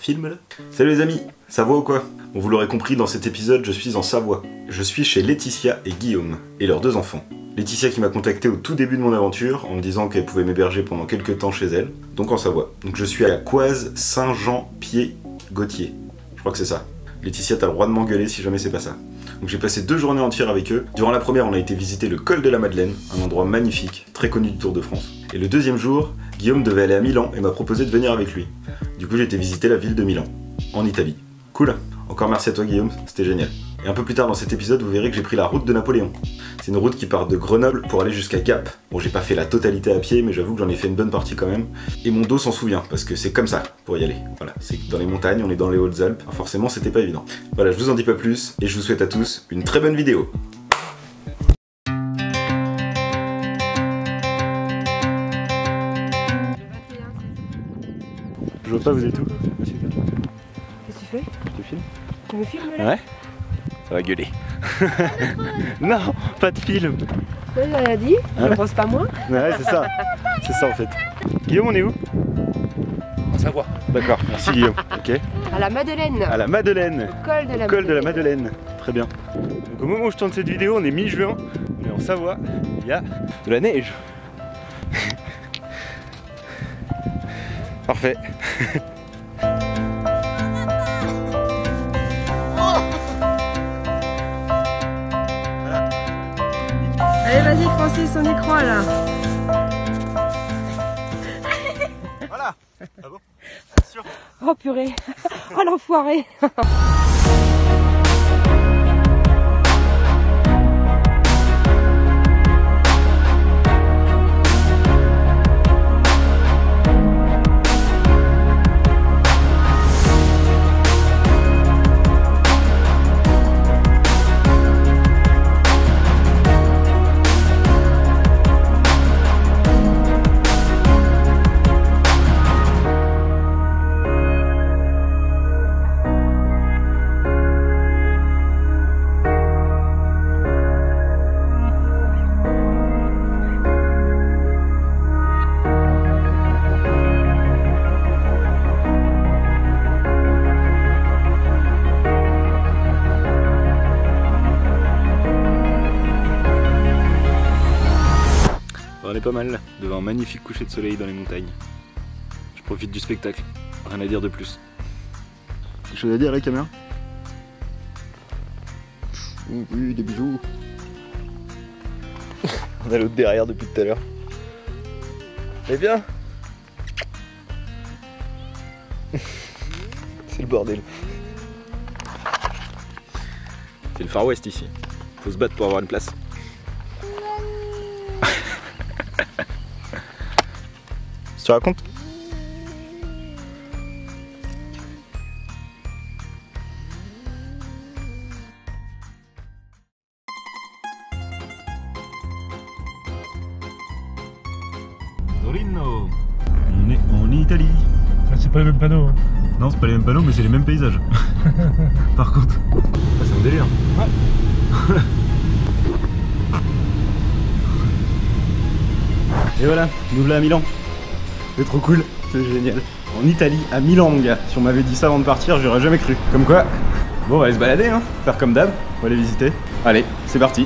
filme-le. Salut les amis, Savoie ou quoi? Bon, vous l'aurez compris, dans cet épisode, je suis en Savoie. Je suis chez Laetitia et Guillaume, et leurs 2 enfants. Laetitia qui m'a contacté au tout début de mon aventure, en me disant qu'elle pouvait m'héberger pendant quelques temps chez elle, donc en Savoie. Donc je suis à Coise, Saint-Jean-Pied-Gauthier. Je crois que c'est ça. Laetitia, t'as le droit de m'engueuler si jamais c'est pas ça. Donc j'ai passé 2 journées entières avec eux. Durant la première, on a été visiter le col de la Madeleine, un endroit magnifique, très connu du Tour de France. Et le deuxième jour, Guillaume devait aller à Milan et m'a proposé de venir avec lui. Du coup, j'ai été visiter la ville de Milan, en Italie. Cool. Encore merci à toi Guillaume, c'était génial. Et un peu plus tard dans cet épisode, vous verrez que j'ai pris la route de Napoléon. C'est une route qui part de Grenoble pour aller jusqu'à Gap. Bon, j'ai pas fait la totalité à pied, mais j'avoue que j'en ai fait une bonne partie quand même. Et mon dos s'en souvient, parce que c'est comme ça pour y aller. Voilà, c'est dans les montagnes, on est dans les Hautes-Alpes. Alors forcément, c'était pas évident. Voilà, je vous en dis pas plus, et je vous souhaite à tous une très bonne vidéo. Je vois pas, vous êtes où? Qu'est-ce que tu fais? Je te filme? Tu me filmes là? Ouais. Ça va gueuler. Non, pas de film. Ouais, elle a dit, je ne pense pas moi. Ouais, c'est ça. C'est ça en fait. Guillaume, on est où? En Savoie. D'accord, merci Guillaume. Ok. À la Madeleine. À la Madeleine. Au col de la Au col de la Madeleine. Très bien. Donc au moment où je tourne cette vidéo, on est mi-juin. On est en Savoie. Il y a de la neige. Parfait. Allez, vas-y Francis, on y croit là. Voilà. Ah bon? Sûr? Oh purée. Oh l'enfoiré. On est pas mal devant un magnifique coucher de soleil dans les montagnes. Je profite du spectacle, rien à dire de plus. Quelque chose à dire à la caméra? Oui, des bisous. On a l'autre derrière depuis tout à l'heure. Eh bien, c'est le bordel. C'est le Far West ici. Faut se battre pour avoir une place. Tu racontes? Torino. On est en Italie. Ça c'est pas les mêmes panneaux. Hein. Non, c'est pas les mêmes panneaux, mais c'est les mêmes paysages. Par contre, c'est un délire. Ouais. Et voilà, nous voilà à Milan. C'est trop cool, c'est génial. En Italie, à Milan mon gars. Si on m'avait dit ça avant de partir, j'aurais jamais cru. Comme quoi, bon on va aller se balader hein, faire comme d'hab, on va aller visiter. Allez, c'est parti.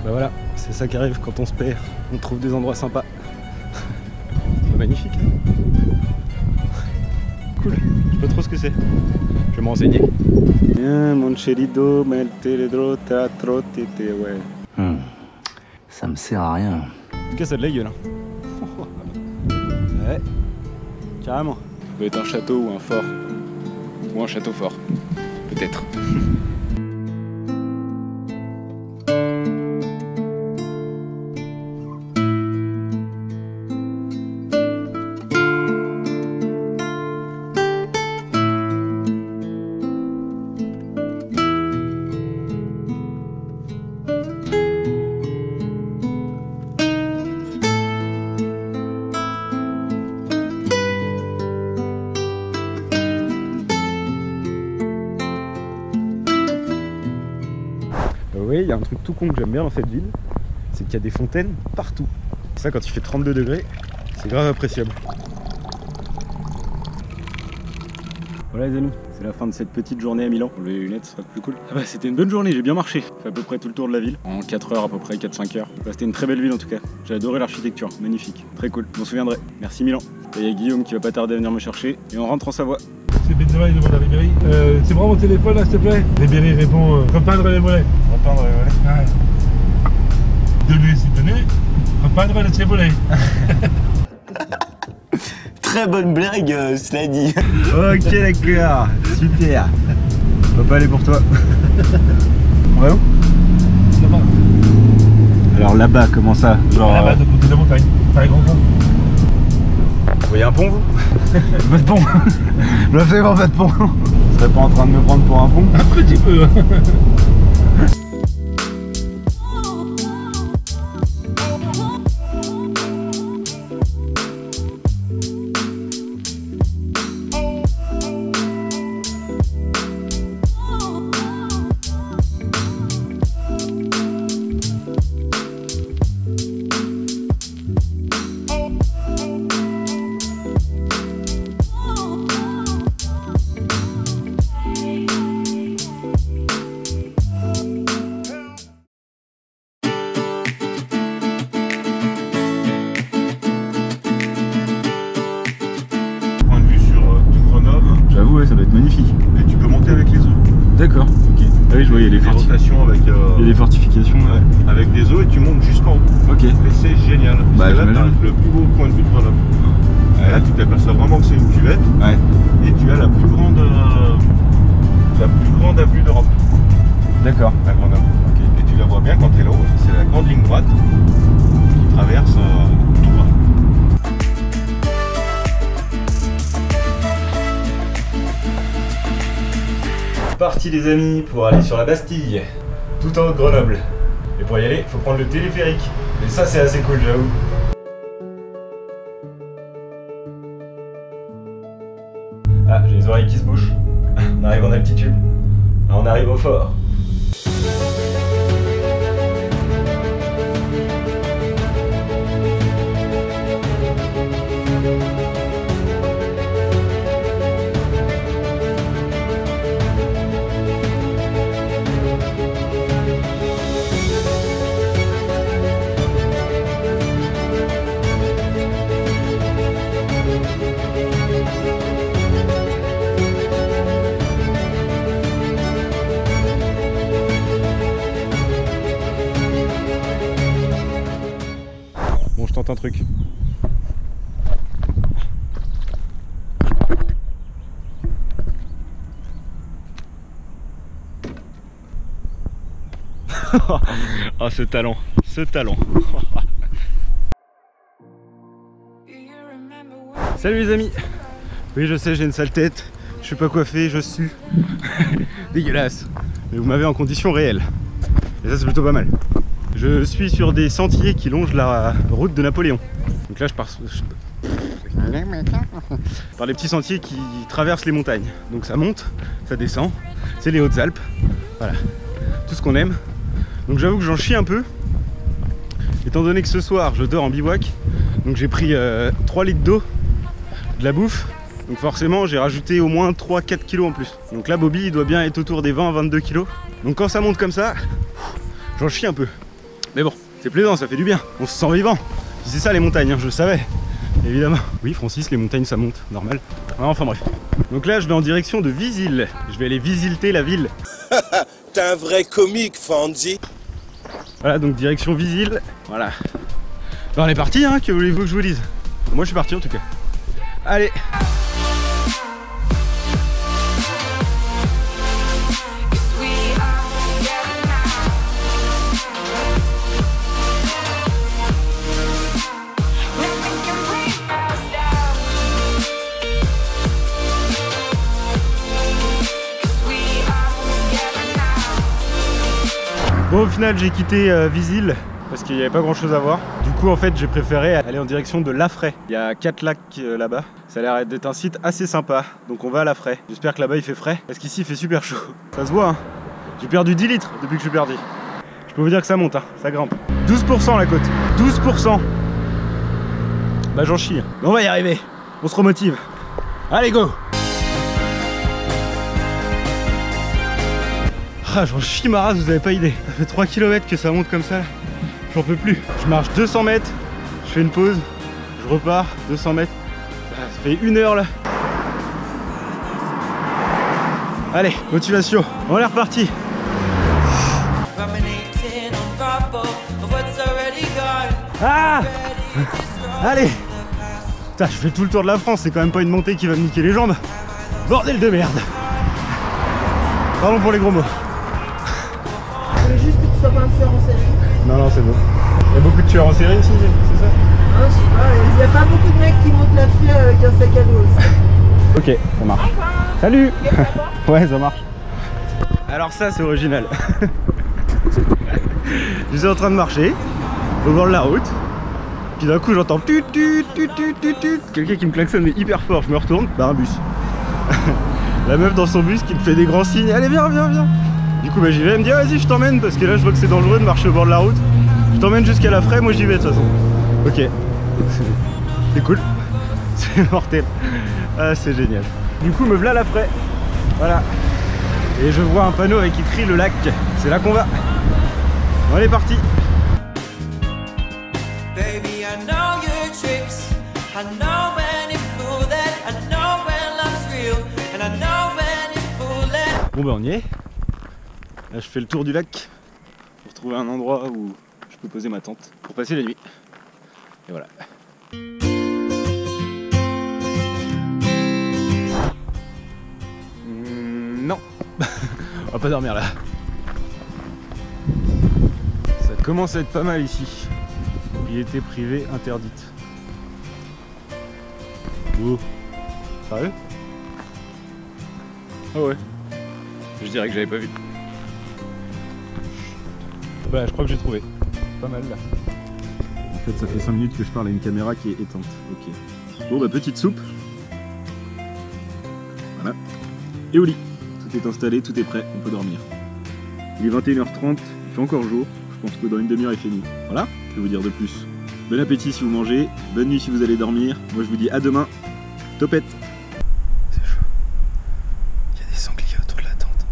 Bah voilà, c'est ça qui arrive quand on se perd, on trouve des endroits sympas. C'est magnifique hein. Cool, je sais pas trop ce que c'est. Je vais me renseigner. Mon cherido, ouais. Ça me sert à rien. En tout cas ça a de la gueule hein. Ouais, carrément. Ça doit être un château ou un fort. Ou un château fort, peut-être. voyez, il y a un truc tout con que j'aime bien dans cette ville, c'est qu'il y a des fontaines partout. Et ça, quand il fait 32 degrés, c'est grave appréciable. Voilà les amis, c'est la fin de cette petite journée à Milan. Les lunettes, ce sera plus cool. Ah bah c'était une bonne journée, j'ai bien marché. J'ai fait à peu près tout le tour de la ville, en 4 heures à peu près, 4-5 heures. Bah, c'était une très belle ville en tout cas. J'ai adoré l'architecture, magnifique, très cool, je m'en souviendrai. Merci Milan. Et il y a Guillaume qui va pas tarder à venir me chercher et on rentre en Savoie. C'est Benzema, il demande à Ribéry. C'est vraiment mon téléphone là, s'il te plaît. Ribéry répond repeindre les volets. Repeindre les volets. Ouais. Donner, c'est donner. Repeindre les volets. Très bonne blague, cela dit. Ok d'accord, super. Papa, elle est pour toi. On va où? Là-bas. Alors là-bas, comment ça? Genre... Là-bas, de côté de la montagne. Pas les grands ponts. Vous voyez un pont, vous? Pas de pont. Je me fais voir pas de pont. Vous serez pas en train de me prendre pour un pont? Un petit peu. J'avoue, ouais, ça doit être magnifique. Et tu peux monter avec les œufs. D'accord, ok. Ah oui, je voyais les rotations avec, il y a des fortifications. ouais, avec des œufs et tu montes jusqu'en haut. Ok. Et c'est génial. Bah, Parce que là, j'imagine. t'as le plus beau point de vue de Grenoble. Ouais. Là, tu t'aperçois vraiment que c'est une cuvette. Ouais. Et tu as la plus grande avenue d'Europe D'accord. à Grenoble. Ok. Et tu la vois bien quand tu es là-haut. C'est la grande ligne droite qui traverse tout Grenoble. Parti les amis pour aller sur la Bastille, tout en haut de Grenoble. Et pour y aller, il faut prendre le téléphérique. Et ça c'est assez cool, j'avoue. Ah, j'ai les oreilles qui se bouchent. On arrive en altitude. Ah, on arrive au fort. Bon, je tente un truc. Ah, ce talent, ce talent. Salut les amis. Oui, je sais, j'ai une sale tête, je suis pas coiffé, je sue. Dégueulasse. Mais vous m'avez en condition réelle. Et ça, c'est plutôt pas mal. Je suis sur des sentiers qui longent la route de Napoléon. Donc là, je pars par les petits sentiers qui traversent les montagnes. Donc ça monte, ça descend, c'est les Hautes-Alpes. Voilà, tout ce qu'on aime. Donc j'avoue que j'en chie un peu, étant donné que ce soir, je dors en bivouac. Donc j'ai pris 3 litres d'eau, de la bouffe. Donc forcément, j'ai rajouté au moins 3-4 kilos en plus. Donc là, Bobby, il doit bien être autour des 20-22 kilos. Donc quand ça monte comme ça, j'en chie un peu. Mais bon, c'est plaisant, ça fait du bien. On se sent vivant. C'est ça les montagnes, hein, je le savais. Évidemment. Oui, Francis, les montagnes ça monte, normal. Enfin bref. Donc là, je vais en direction de Visil. Je vais aller visiter la ville. T'es un vrai comique, Fanzi. Voilà, donc direction Visil. Voilà. Ben, on est parti, hein, que voulez-vous que je vous dise? Moi, je suis parti en tout cas. Allez. Bon, au final, j'ai quitté Visil parce qu'il n'y avait pas grand chose à voir. Du coup, en fait, j'ai préféré aller en direction de Lafray. Il y a 4 lacs là-bas. Ça a l'air d'être un site assez sympa. Donc, on va à Lafray. J'espère que là-bas, il fait frais parce qu'ici, il fait super chaud. Ça se voit, hein. J'ai perdu 10 litres depuis que je suis parti. Je peux vous dire que ça monte, hein, ça grimpe. 12% la côte, 12%. Bah j'en chie. Mais on va y arriver, on se remotive. Allez go. Ah j'en chie ma race, vous avez pas idée. Ça fait 3 km que ça monte comme ça, j'en peux plus. Je marche 200 mètres, je fais une pause, je repars, 200 mètres. Ça fait 1 heure là. Allez, motivation, on est reparti. Ah, allez. Putain, je fais tout le tour de la France, c'est quand même pas une montée qui va me niquer les jambes. Bordel de merde. Pardon pour les gros mots. Je voulais juste que tu sois pas un tueur en série. Non, c'est bon. Il y a beaucoup de tueurs en série ici, c'est ça? Ah, je sais pas, il n'y a pas beaucoup de mecs qui montent la pierre avec un sac à dos aussi. Ok, ça marche. Salut. Ouais, ça marche. Alors ça, c'est original. Je suis en train de marcher au bord de la route. Puis d'un coup, j'entends tut tut tut tut tut tut. Quelqu'un qui me klaxonne mais hyper fort. Je me retourne, bah un bus. La meuf dans son bus qui me fait des grands signes. Allez, viens, viens, viens. Du coup, bah j'y vais. Elle me dit, vas-y, je t'emmène parce que là, je vois que c'est dangereux de marcher au bord de la route. Je t'emmène jusqu'à la Fraye. Moi, j'y vais de toute façon. Ok. C'est cool. C'est mortel. Ah, c'est génial. Du coup, me voilà la Fraye. Voilà. Et je vois un panneau avec écrit le lac. C'est là qu'on va. On est parti. Baby, I know your tricks. I know when you fool that. I know when love's real. And I know when you fool that. Bon, bah, on y est. Là, je fais le tour du lac pour trouver un endroit où je peux poser ma tente pour passer la nuit. Et voilà. Non. On va pas dormir là. Ça commence à être pas mal ici. Propriété privée interdite. Oh. Sérieux? Ah ouais. Je dirais que j'avais pas vu. Bah je crois que j'ai trouvé. Pas mal là. En fait ça fait 5 minutes que je parle à une caméra qui est éteinte. Ok. Bon bah petite soupe. Voilà. Et au lit. Tout est installé, tout est prêt, on peut dormir. Il est 21h30, il fait encore jour. Je pense que dans une demi-heure il fait nuit. Voilà, je vais vous dire de plus. Bon appétit si vous mangez, bonne nuit si vous allez dormir. Moi je vous dis à demain. Topette. C'est chaud. Il y a des sangliers autour de la tente.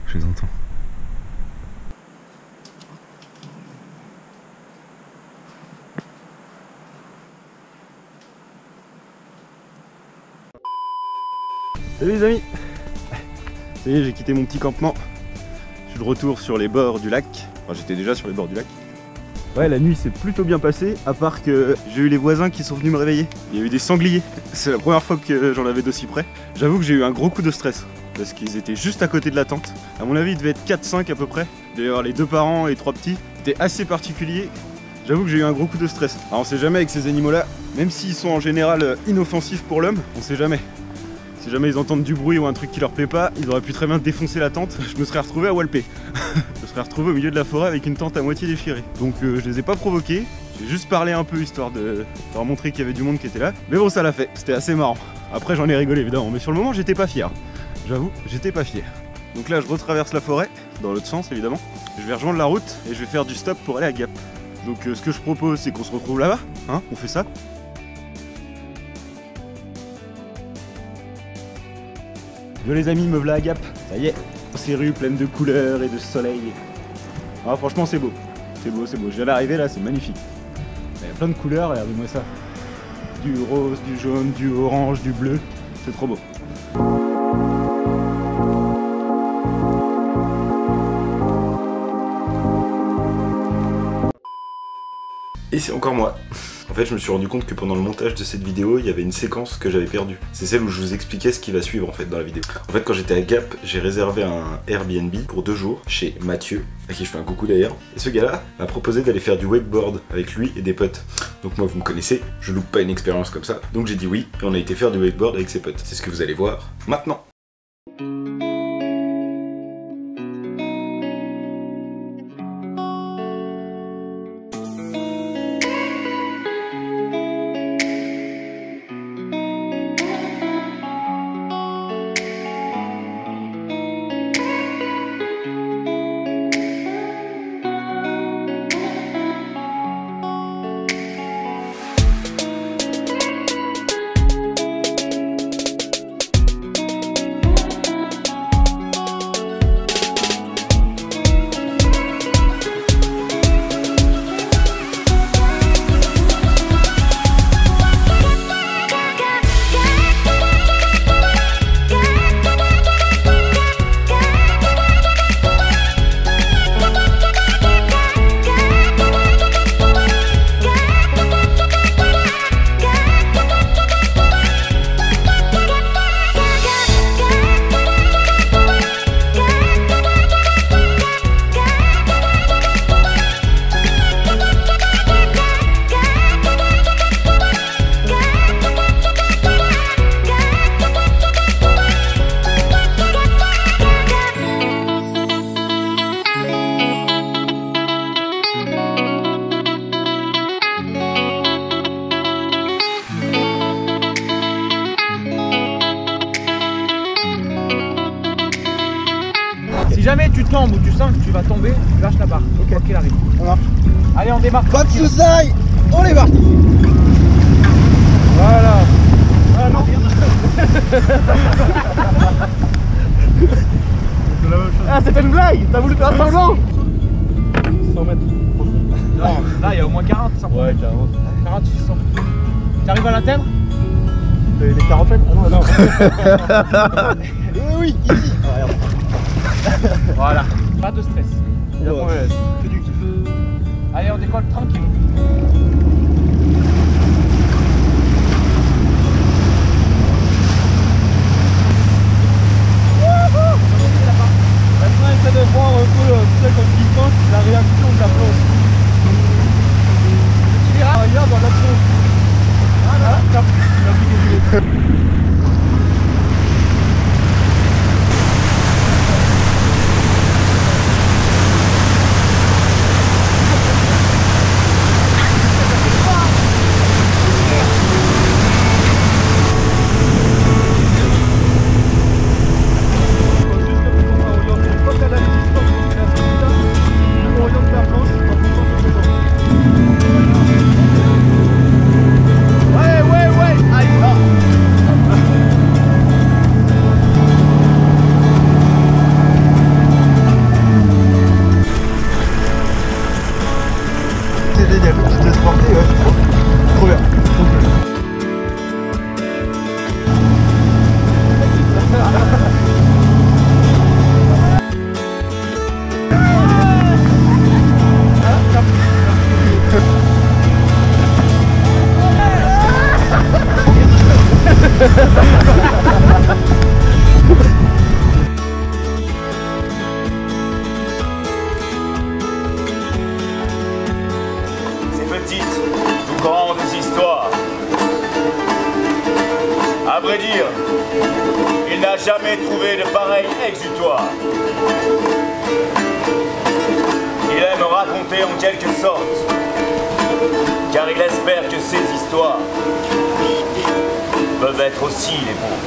Je les entends. Salut les amis. Ça y est, j'ai quitté mon petit campement. Je suis de retour sur les bords du lac. Enfin, j'étais déjà sur les bords du lac. Ouais, la nuit s'est plutôt bien passée, à part que j'ai eu les voisins qui sont venus me réveiller. Il y a eu des sangliers. C'est la première fois que j'en avais d'aussi près. J'avoue que j'ai eu un gros coup de stress, parce qu'ils étaient juste à côté de la tente. À mon avis, ils devaient être 4-5 à peu près. D'ailleurs, les 2 parents et 3 petits. C'était assez particulier. J'avoue que j'ai eu un gros coup de stress. Alors on sait jamais avec ces animaux-là, même s'ils sont en général inoffensifs pour l'homme, on sait jamais. Si jamais ils entendent du bruit ou un truc qui leur plaît pas, ils auraient pu très bien défoncer la tente. Je me serais retrouvé à Walpé. Je me serais retrouvé au milieu de la forêt avec une tente à moitié déchirée. Donc je les ai pas provoqués. J'ai juste parlé un peu histoire de leur montrer qu'il y avait du monde qui était là. Mais bon, ça l'a fait. C'était assez marrant. Après, j'en ai rigolé évidemment. Mais sur le moment, j'étais pas fier. J'avoue, j'étais pas fier. Donc là, je retraverse la forêt, dans l'autre sens évidemment. Je vais rejoindre la route et je vais faire du stop pour aller à Gap. Donc ce que je propose, c'est qu'on se retrouve là-bas. Hein, on fait ça. Yo les amis, me voilà à Gap, ça y est, ces rues pleines de couleurs et de soleil. Ah franchement c'est beau, c'est beau, c'est beau. Je viens d'arriver là, c'est magnifique. Il y a plein de couleurs, regardez-moi ça. Du rose, du jaune, du orange, du bleu, c'est trop beau. Et c'est encore moi. En fait, je me suis rendu compte que pendant le montage de cette vidéo, il y avait une séquence que j'avais perdue. C'est celle où je vous expliquais ce qui va suivre en fait dans la vidéo. En fait, quand j'étais à Gap, j'ai réservé un Airbnb pour 2 jours chez Mathieu, à qui je fais un coucou d'ailleurs. Et ce gars-là m'a proposé d'aller faire du wakeboard avec lui et des potes. Donc moi, vous me connaissez, je loupe pas une expérience comme ça. Donc j'ai dit oui, et on a été faire du wakeboard avec ses potes. C'est ce que vous allez voir maintenant. jamais tu tombes ou tu sens que tu vas tomber, tu lâches la barre. Ok. Quoi qu'il arrive. On marche. Allez, on démarre. Pas de soucis, on est parti. Voilà. Ah non. Ah, c'était une blague. T'as voulu faire un semblant. 100 mètres. Non, là il y a au moins 40, ça. Ouais, 40. 40, 600. Tu arrives à l'atteindre? Les 40 mètres? Ah non, non. Oui, ici. Voilà. Pas de stress. Il y a que du kiff. Allez, on décolle tranquille. Maintenant, essaie de voir un peu, tu sais, comme il pense, la réaction de la plonge. Tu verras, regarde dans l'action. Voilà, top. Il a piqué du lait. Ces petites ou grandes histoires. À vrai dire, il n'a jamais trouvé de pareil exutoire. Il aime raconter en quelque sorte, car il espère que ces histoires peuvent être aussi les mots.